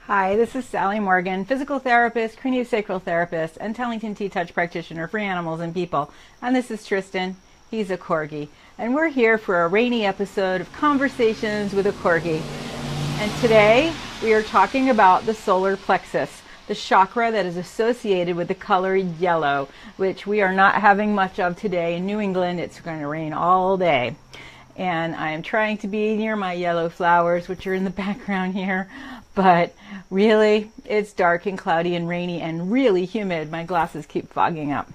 Hi, this is Sally Morgan, physical therapist, craniosacral therapist, and Tellington T-Touch practitioner for animals and people. And this is Tristan. He's a Corgi. And we're here for a rainy episode of Conversations with a Corgi. And today we are talking about the solar plexus, the chakra that is associated with the color yellow, which we are not having much of today in New England. It's going to rain all day. And I am trying to be near my yellow flowers, which are in the background here. But really, it's dark and cloudy and rainy and really humid. My glasses keep fogging up.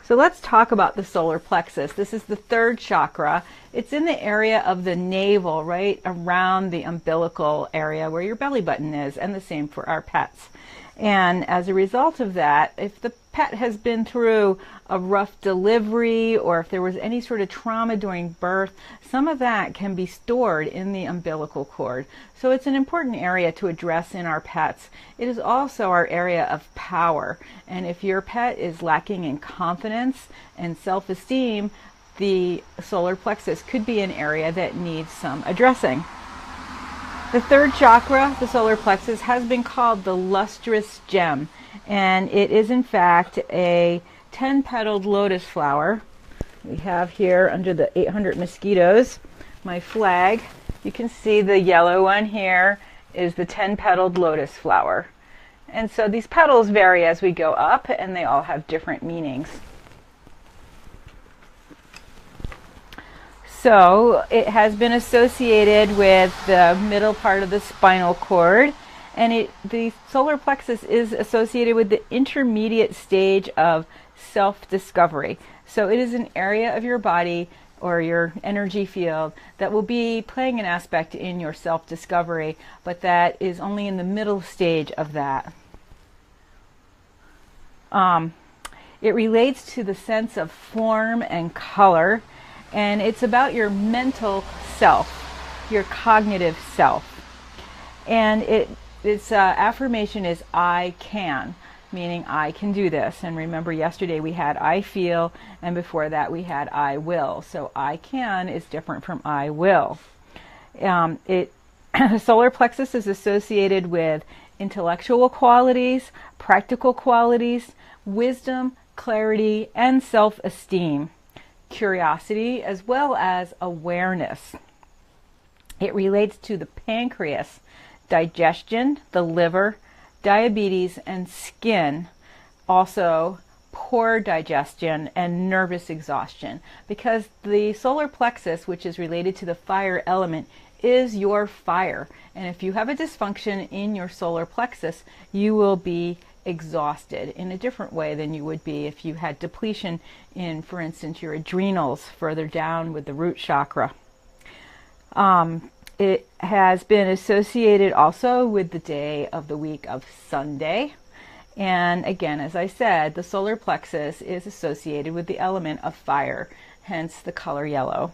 So let's talk about the solar plexus. This is the third chakra. It's in the area of the navel, right around the umbilical area where your belly button is, and the same for our pets. And as a result of that, if the pet has been through a rough delivery or if there was any sort of trauma during birth, some of that can be stored in the umbilical cord. So it's an important area to address in our pets. It is also our area of power. And if your pet is lacking in confidence and self-esteem, the solar plexus could be an area that needs some addressing. The third chakra, the solar plexus, has been called the lustrous gem, and it is in fact a 10-petaled lotus flower. We have here under the 800 mosquitoes my flag. You can see the yellow one here is the 10-petaled lotus flower. And so these petals vary as we go up, and they all have different meanings. So it has been associated with the middle part of the spinal cord, and the solar plexus is associated with the intermediate stage of self-discovery. So it is an area of your body or your energy field that will be playing an aspect in your self-discovery, but that is only in the middle stage of that. It relates to the sense of form and color. And it's about your mental self, your cognitive self. And its affirmation is I can, meaning I can do this. And remember, yesterday we had I feel, and before that we had I will. So I can is different from I will. Solar plexus is associated with intellectual qualities, practical qualities, wisdom, clarity, and self-esteem. Curiosity as well as awareness. It relates to the pancreas, digestion, the liver, diabetes, and skin. Also, poor digestion and nervous exhaustion, because the solar plexus, which is related to the fire element, is your fire. And if you have a dysfunction in your solar plexus, you will be exhausted in a different way than you would be if you had depletion in, for instance, your adrenals further down with the root chakra. It has been associated also with the day of the week of Sunday. And again, as I said, the solar plexus is associated with the element of fire, hence the color yellow.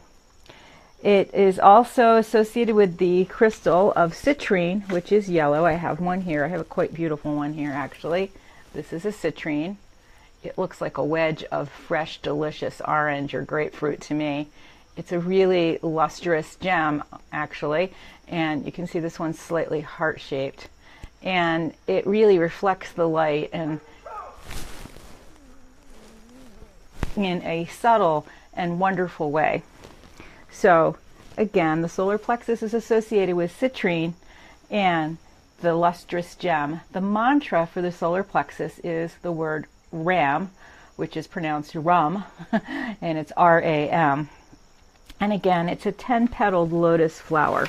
It is also associated with the crystal of citrine, which is yellow. I have one here. I have a quite beautiful one here, actually. This is a citrine. It looks like a wedge of fresh, delicious orange or grapefruit to me. It's a really lustrous gem, actually. And you can see this one's slightly heart-shaped. And it really reflects the light and in a subtle and wonderful way. So again, the solar plexus is associated with citrine and the lustrous gem. The mantra for the solar plexus is the word Ram, which is pronounced rum, and it's R-A-M. And again, it's a 10-petaled lotus flower.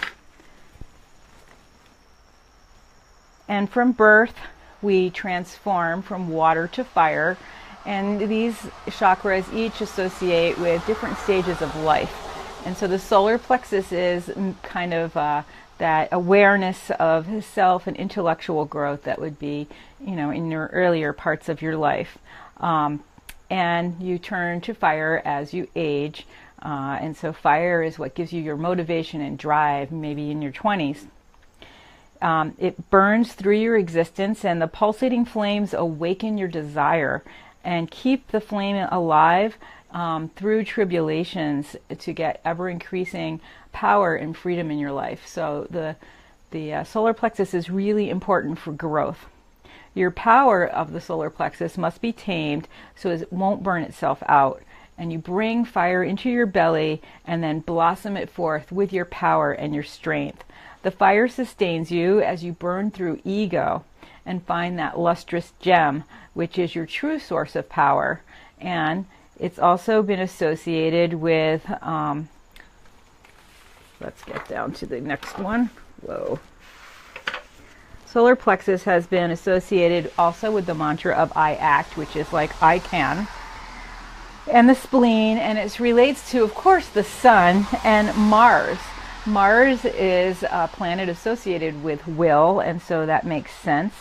And from birth, we transform from water to fire, and these chakras each associate with different stages of life. And so the solar plexus is kind of that awareness of self and intellectual growth that would be, in your earlier parts of your life. And you turn to fire as you age. And so fire is what gives you your motivation and drive, maybe in your 20s. It burns through your existence, and the pulsating flames awaken your desire and keep the flame alive through tribulations to get ever increasing power and freedom in your life. So the the solar plexus is really important for growth. Your power of the solar plexus must be tamed so it won't burn itself out. And you bring fire into your belly and then blossom it forth with your power and your strength. The fire sustains you as you burn through ego and find that lustrous gem, which is your true source of power. And it's also been associated with, let's get down to the next one. Whoa. Solar plexus has been associated also with the mantra of I act, which is like I can. And the spleen, and it relates to, of course, the sun and Mars. Mars is a planet associated with will, and so that makes sense.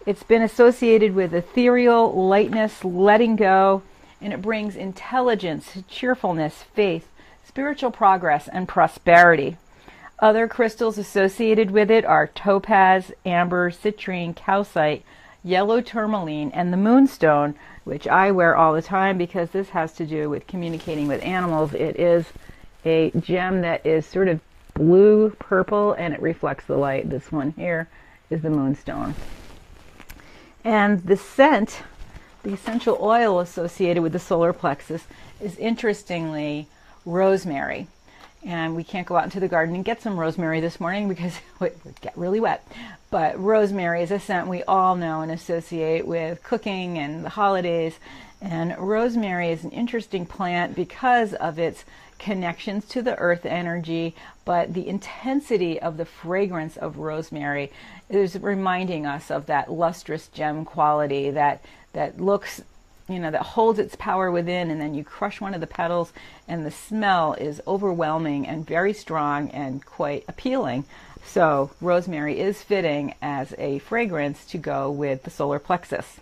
It's been associated with ethereal, lightness, letting go, and it brings intelligence, cheerfulness, faith, spiritual progress, and prosperity. Other crystals associated with it are topaz, amber, citrine, calcite, yellow tourmaline, and the moonstone, which I wear all the time because this has to do with communicating with animals. It is a gem that is sort of blue, purple, and it reflects the light. This one here is the moonstone. And the scent, the essential oil associated with the solar plexus, is interestingly rosemary. And we can't go out into the garden and get some rosemary this morning because it would get really wet. But rosemary is a scent we all know and associate with cooking and the holidays. And rosemary is an interesting plant because of its connections to the earth energy, but the intensity of the fragrance of rosemary is reminding us of that lustrous gem quality that looks, that holds its power within, and then you crush one of the petals and the smell is overwhelming and very strong and quite appealing. So rosemary is fitting as a fragrance to go with the solar plexus.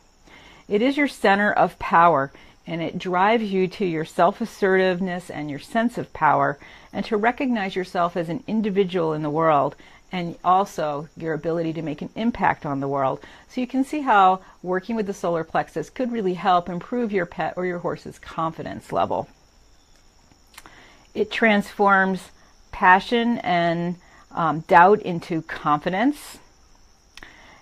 It is your center of power, and it drives you to your self-assertiveness and your sense of power, and to recognize yourself as an individual in the world, and also your ability to make an impact on the world. So you can see how working with the solar plexus could really help improve your pet or your horse's confidence level. It transforms passion and doubt into confidence.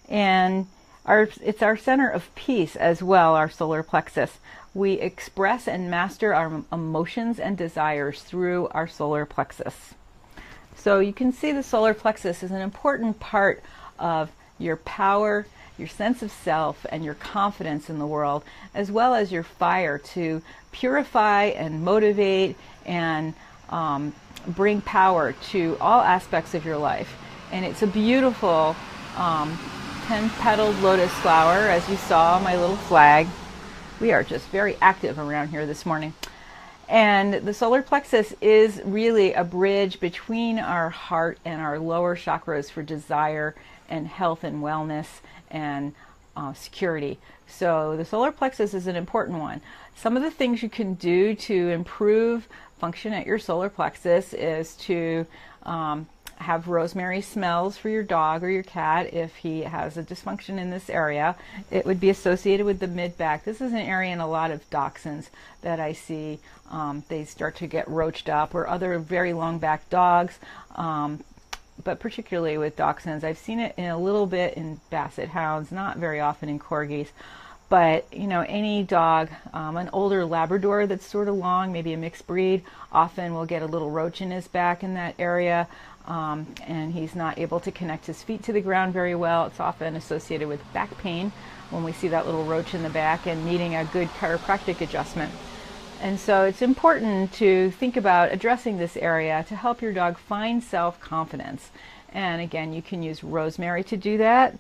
And it's our center of peace as well, our solar plexus. We express and master our emotions and desires through our solar plexus. So you can see the solar plexus is an important part of your power, your sense of self, and your confidence in the world, as well as your fire to purify and motivate and bring power to all aspects of your life. And it's a beautiful 10-petaled lotus flower, as you saw my little flag. We are just very active around here this morning. And the solar plexus is really a bridge between our heart and our lower chakras for desire and health and wellness and security. So the solar plexus is an important one. Some of the things you can do to improve function at your solar plexus is to have rosemary smells for your dog or your cat if he has a dysfunction in this area. It would be associated with the mid-back. This is an area in a lot of dachshunds that I see. They start to get roached up, or other very long back dogs, but particularly with dachshunds. I've seen it in a little bit in basset hounds, not very often in corgis. But, any dog, an older Labrador that's sort of long, maybe a mixed breed, often will get a little roach in his back in that area, and he's not able to connect his feet to the ground very well. It's often associated with back pain when we see that little roach in the back and needing a good chiropractic adjustment. And so it's important to think about addressing this area to help your dog find self-confidence. And again, you can use rosemary to do that.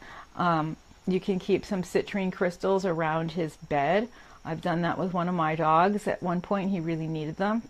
You can keep some citrine crystals around his bed. I've done that with one of my dogs. At one point, he really needed them.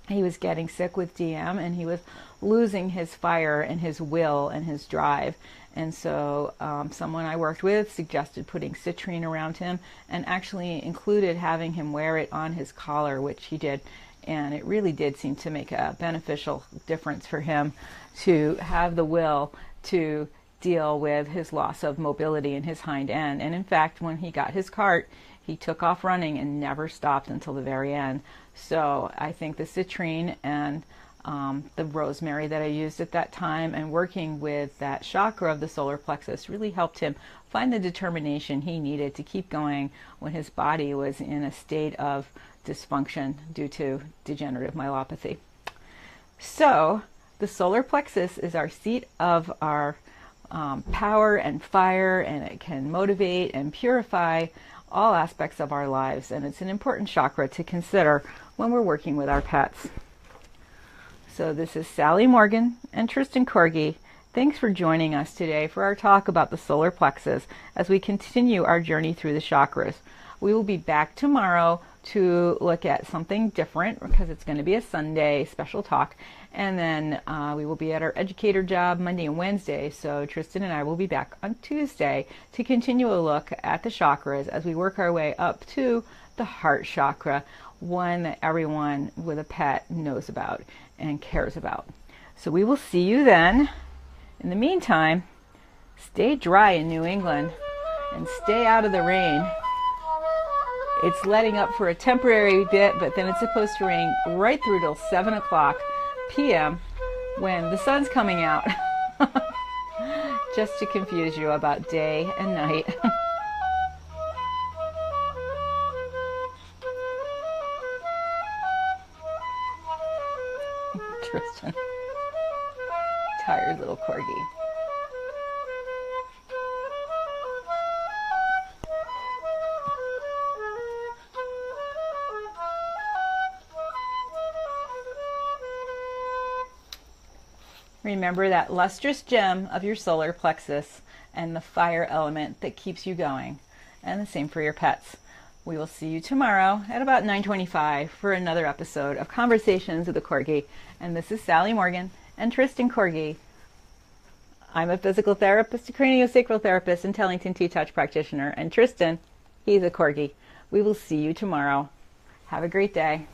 He was getting sick with DM, and he was losing his fire and his will and his drive. And so someone I worked with suggested putting citrine around him, and actually included having him wear it on his collar, which he did. And it really did seem to make a beneficial difference for him to have the will to deal with his loss of mobility in his hind end. And in fact, when he got his cart, he took off running and never stopped until the very end. So I think the citrine and the rosemary that I used at that time, and working with that chakra of the solar plexus really helped him find the determination he needed to keep going when his body was in a state of dysfunction due to degenerative myelopathy. So the solar plexus is our seat of our power and fire, and it can motivate and purify all aspects of our lives, and it's an important chakra to consider when we're working with our pets. So this is Sally Morgan and Tristan Corgi. Thanks for joining us today for our talk about the solar plexus as we continue our journey through the chakras. We will be back tomorrow to look at something different because it's going to be a Sunday special talk. And then we will be at our educator job Monday and Wednesday. So Tristan and I will be back on Tuesday to continue a look at the chakras as we work our way up to the heart chakra, one that everyone with a pet knows about and cares about. So we will see you then. In the meantime, stay dry in New England and stay out of the rain. It's letting up for a temporary bit, but then it's supposed to rain right through till 7 o'clock p.m. when the sun's coming out. Just to confuse you about day and night. Tristan. Tired little corgi. Remember that lustrous gem of your solar plexus and the fire element that keeps you going. And the same for your pets. We will see you tomorrow at about 9:25 for another episode of Conversations with a Corgi. And this is Sally Morgan and Tristan Corgi. I'm a physical therapist, a craniosacral therapist, and Tellington T-Touch practitioner. And Tristan, he's a Corgi. We will see you tomorrow. Have a great day.